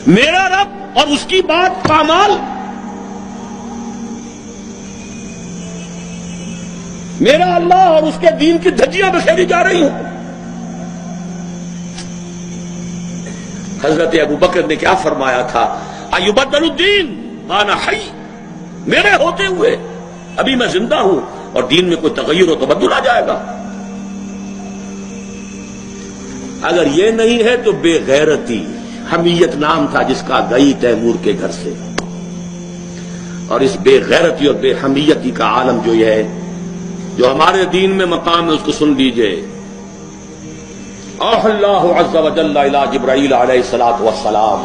میرا رب اور اس کی بات پامال، میرا اللہ اور اس کے دین کی دھجیاں بکھیری جا رہی ہیں۔ حضرت ابوبکر نے کیا فرمایا تھا؟ ایبدل الدین وانا حی، میرے ہوتے ہوئے ابھی میں زندہ ہوں اور دین میں کوئی تغیر و تبدل آ جائے گا۔ اگر یہ نہیں ہے تو بے غیرتی، حمیت نام تھا جس کا گئی تیمور کے گھر سے، اور اس بے غیرتی اور بے حمیتی کا عالم جو یہ ہے، جو ہمارے دین میں مقام ہے، اس کو سن لیجئے۔ اوحى اللہ عز وجل الى جبرائیل علیہ الصلوۃ والسلام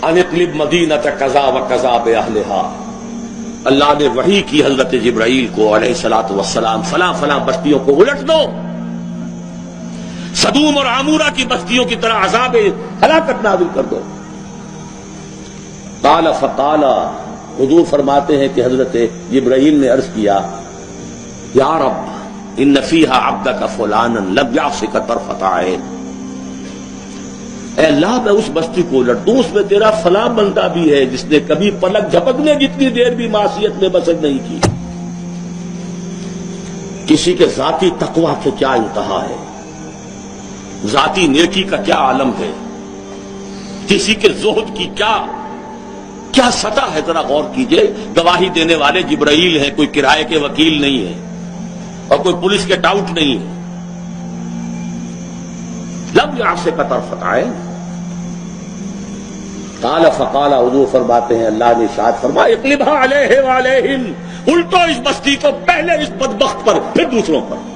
ان اقلب مدینۃ کذا وکذا باہلھا، اللہ نے وحی کی حضرت جبرائیل کو علیہ الصلوۃ والسلام، فلاں فلاں بستیوں کو الٹ دو، سدوم اور عمورہ کی بستیوں کی طرح عذاب ہلاکت نازل کر دو۔ قال فقال، حضور فرماتے ہیں کہ حضرت جبرائیل نے عرض کیا، یا رب ان فیہا عبدک فلانا لم یعصک طرفۃ عین، اے اللہ میں اس بستی کو الٹ دوں، اس میں تیرا فلاں بندہ بھی ہے جس نے کبھی پلک جھپکنے جتنی دیر بھی معصیت میں بسر نہیں کی۔ کسی کے ذاتی تقویٰ کے کیا انتہا ہے، ذاتی نیکی کا کیا عالم ہے، کسی کے زہد کی کیا سطح ہے، ذرا غور کیجئے۔ گواہی دینے والے جبرائیل ہیں، کوئی کرائے کے وکیل نہیں ہے اور کوئی پولیس کے ٹاؤٹ نہیں ہے۔ لم یعصک طرفۃ عین، قال فقال، حضور فرماتے ہیں اللہ نے ارشاد فرمایا، اقلبھا علیہ وعلیہم، الٹو اس بستی کو، پہلے اس بدبخت پر پھر دوسروں پر۔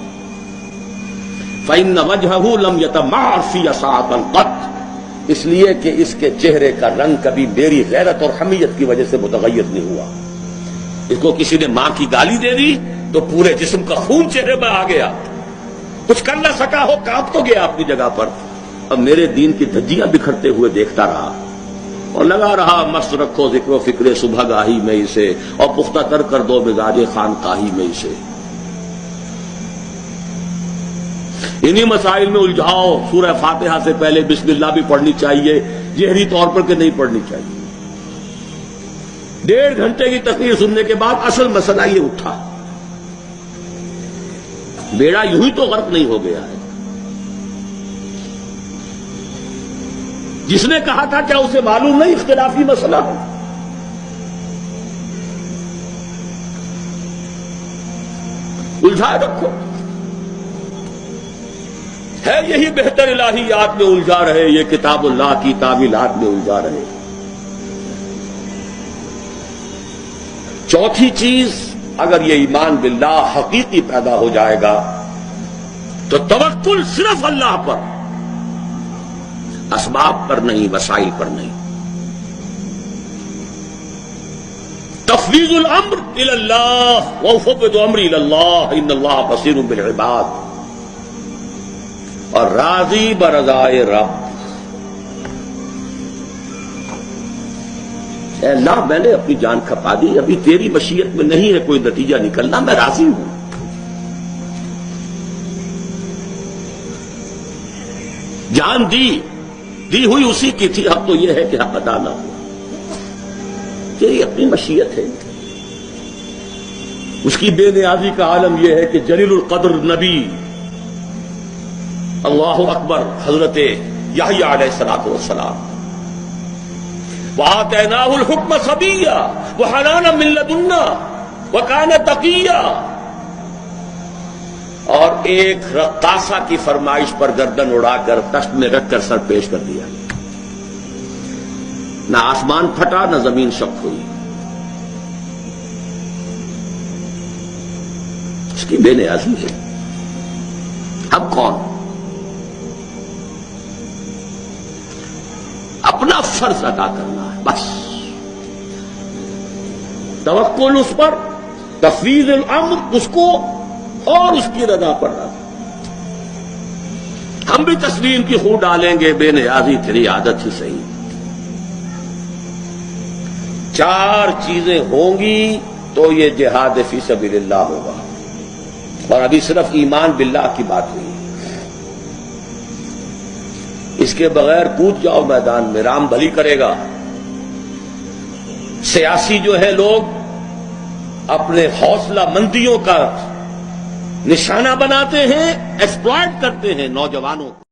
فإن وجهه لم يتمعر في ساعة قط، اس لیے کہ اس کے چہرے کا رنگ کبھی میری غیرت اور حمیت کی وجہ سے متغیر نہیں ہوا۔ اس کو کسی نے ماں کی گالی دے دی تو پورے جسم کا خون چہرے میں آ گیا، کچھ کر نہ سکا ہو، کانپ تو گیا اپنی جگہ پر۔ اب میرے دین کی دھجیاں بکھرتے ہوئے دیکھتا رہا اور لگا رہا، مست رکھو ذکر و فکر صبح گاہی میں اسے، اور پختہ تر کر دو مزاج خانقاہی میں اسے۔ انہی مسائل میں الجھاؤ۔ سورہ فاتحہ سے پہلے بسم اللہ بھی پڑھنی چاہیے، جہری طور پر کہ نہیں پڑھنی چاہیے۔ 1.5 گھنٹے کی تقریر سننے کے بعد اصل مسئلہ یہ اٹھا، بیڑا یوں ہی تو غرق نہیں ہو گیا ہے۔ جس نے کہا تھا کیا اسے معلوم نہیں اختلافی مسئلہ ہے؟ الجھائے رکھو، ہے یہی بہتر الہیات میں الجھا رہے، یہ کتاب اللہ کی تعویلات میں الجھا رہے۔ چوتھی چیز، اگر یہ ایمان باللہ حقیقی پیدا ہو جائے گا تو توکل صرف اللہ پر، اسباب پر نہیں، وسائل پر نہیں۔ تفویض الامر الی اللہ، وافوض امری الی اللہ ان اللہ بصیر بالعباد، اور راضی برضائے رب۔ اے اللہ میں نے اپنی جان کھپا دی، ابھی تیری مشیت میں نہیں ہے کوئی نتیجہ نکلنا، میں راضی ہوں۔ جان دی ہوئی اسی کی تھی، اب تو یہ ہے کہ حق ادا نہ ہو، تیری اپنی مشیت ہے۔ اس کی بے نیازی کا عالم یہ ہے کہ جلیل القدر نبی، اللہ اکبر، حضرت یحییٰ علیہ الصلوۃ والسلام، وآتیناہ الحکم صبیا وحنانا من لدنا وکان تقیا، اور ایک رقاصہ کی فرمائش پر گردن اڑا کر تشت میں رکھ کر سر پیش کر دیا، نہ آسمان پھٹا نہ زمین شق ہوئی۔ اس کی بے نیازی ہے۔ اب کون اپنا فرض ادا کرنا ہے، بس توکل اس پر، تفویض الامر اس کو، اور اس کی رضا پر رضا۔ ہم بھی تسلیم کی خون ڈالیں گے، بے نیازی تیری عادت ہی صحیح۔ 4 چیزیں ہوں گی تو یہ جہاد فی سبیل اللہ ہوگا، اور ابھی صرف ایمان باللہ کی بات ہوئی۔ اس کے بغیر کود جاؤ میدان میں، رام بھلی کرے گا۔ سیاسی جو ہے لوگ اپنے حوصلہ مندیوں کا نشانہ بناتے ہیں، ایکسپلائٹ کرتے ہیں نوجوانوں کو۔